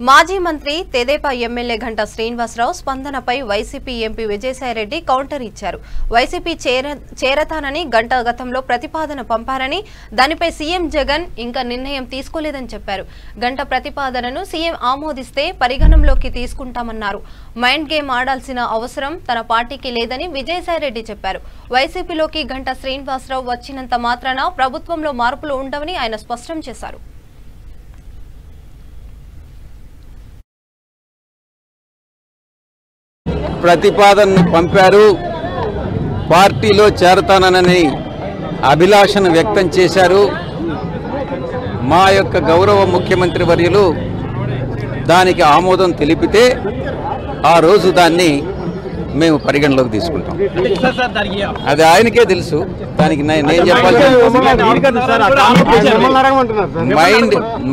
మాజీ మంత్రి తెదేపా ఎమ్మెల్యే గంటా శ్రీనివాసరావు స్పందనపై వైసీపీ ఎంపీ విజయసాయిరెడ్డి కౌంటర్ ఇచ్చారు. వైసీపీ చేరతానని గంటా గతంలో ప్రతిపాదన పంపారని, దానిపై సీఎం జగన్ ఇంకా నిర్ణయం తీసుకోలేదని చెప్పారు. గంటా ప్రతిపాదనను సీఎం ఆమోదిస్తే పరిగణనలోకి తీసుకుంటామన్నారు. మైండ్ గేమ్ ఆడాల్సిన అవసరం తన పార్టీకి లేదని విజయసాయిరెడ్డి చెప్పారు. వైసీపీలోకి గంటా శ్రీనివాసరావు వచ్చినంత మాత్రాన ప్రభుత్వంలో మార్పులు ఉండవని ఆయన స్పష్టం చేశారు. ప్రతిపాదనను పంపారు. పార్టీలో చేరతానని అభిలాషను వ్యక్తం చేశారు. మా యొక్క గౌరవ ముఖ్యమంత్రి వర్యులు దానికి ఆమోదం తెలిపితే ఆ రోజు దాన్ని మేము పరిగణలోకి తీసుకుంటాం. అది ఆయనకే తెలుసు. దానికి నేను చెప్పాలి.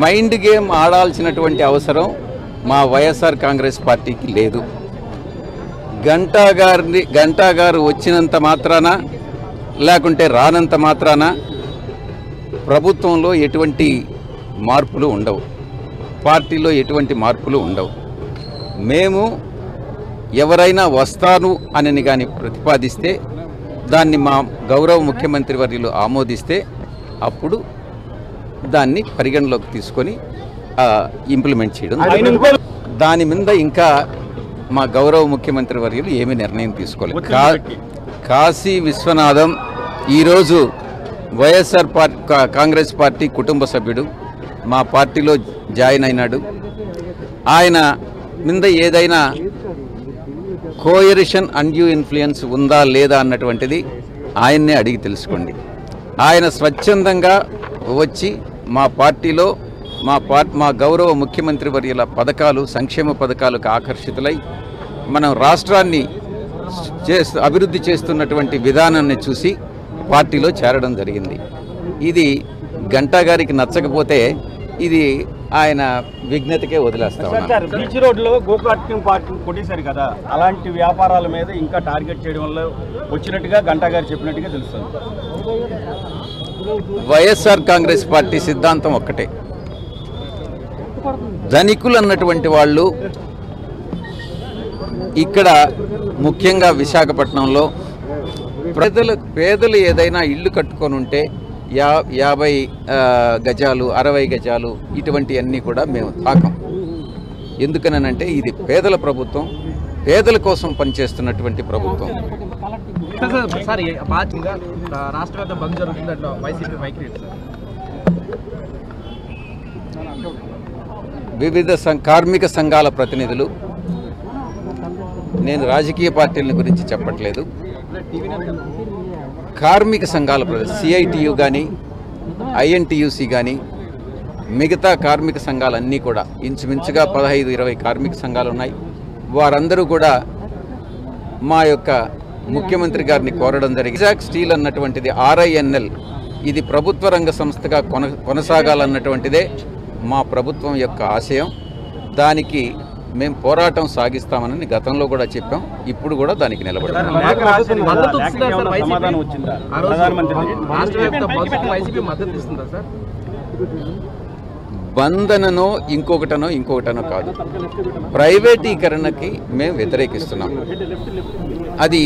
మైండ్ గేమ్ ఆడాల్సినటువంటి అవసరం మా వైఎస్ఆర్ కాంగ్రెస్ పార్టీకి లేదు. గంటా గారు వచ్చినంత మాత్రాన లేకుంటే రానంత మాత్రాన ప్రభుత్వంలో ఎటువంటి మార్పులు ఉండవు, పార్టీలో ఎటువంటి మార్పులు ఉండవు. మేము ఎవరైనా వస్తాను అని కానీ ప్రతిపాదిస్తే దాన్ని మా గౌరవ ముఖ్యమంత్రి వర్యులు ఆమోదిస్తే అప్పుడు దాన్ని పరిగణలోకి తీసుకొని ఇంప్లిమెంట్ చేయడం. దాని మీద ఇంకా మా గౌరవ ముఖ్యమంత్రి వర్యులు ఏమీ నిర్ణయం తీసుకోలేదు. కాశీ విశ్వనాథం ఈరోజు వైఎస్ఆర్ కాంగ్రెస్ పార్టీ కుటుంబ సభ్యుడు, మా పార్టీలో జాయిన్ అయినాడు. ఆయన మీద ఏదైనా కోయరిషన్ అన్డ్యూ ఇన్ఫ్లుయెన్స్ ఉందా లేదా అన్నటువంటిది ఆయన్నే అడిగి తెలుసుకోండి. ఆయన స్వచ్ఛందంగా వచ్చి మా పార్టీలో మా గౌరవ ముఖ్యమంత్రి వర్యుల పథకాలు, సంక్షేమ పథకాలకు ఆకర్షితులై మనం రాష్ట్రాన్ని అభివృద్ధి చేస్తున్నటువంటి విధానాన్ని చూసి పార్టీలో చేరడం జరిగింది. ఇది గంటా గారికి నచ్చకపోతే ఇది ఆయన విజ్ఞతకే వదిలేస్తాం. బీచ్ రోడ్లో గోకార్టింగ్ పార్టీ కొట్టేశారు కదా, అలాంటి వ్యాపారాల మీద ఇంకా టార్గెట్ చేయడం వల్ల వచ్చినట్టుగా గంటా గారు చెప్పినట్టుగా తెలుస్తుంది. వైఎస్ఆర్ కాంగ్రెస్ పార్టీ సిద్ధాంతం ఒక్కటే. ధనికులు అన్నటువంటి వాళ్ళు ఇక్కడ ముఖ్యంగా విశాఖపట్నంలో పేదలు ఏదైనా ఇల్లు కట్టుకొని ఉంటే 50 గజాలు 60 గజాలు ఇటువంటివన్నీ కూడా మేము తాకం. ఎందుకనంటే ఇది పేదల ప్రభుత్వం, పేదల కోసం పనిచేస్తున్నటువంటి ప్రభుత్వం. వివిధ కార్మిక సంఘాల ప్రతినిధులు, నేను రాజకీయ పార్టీల గురించి చెప్పట్లేదు, కార్మిక సంఘాల సిఐటియు కానీ ఐఎన్టీయూసీ కానీ మిగతా కార్మిక సంఘాలన్నీ కూడా ఇంచుమించుగా 15-20 కార్మిక సంఘాలు ఉన్నాయి. వారందరూ కూడా మా యొక్క ముఖ్యమంత్రి గారిని కోరడం జరిగింది. వైజాగ్ స్టీల్ అన్నటువంటిది RINL ఇది ప్రభుత్వ రంగ సంస్థగా కొనసాగాలన్నటువంటిదే మా ప్రభుత్వం యొక్క ఆశయం. దానికి మేము పోరాటం సాగిస్తామని గతంలో కూడా చెప్పాం, ఇప్పుడు కూడా దానికి నిలబడతాం. బంధననో ఇంకొకటనో కాదు, ప్రైవేటీకరణకి మేము వ్యతిరేకిస్తున్నాం. అది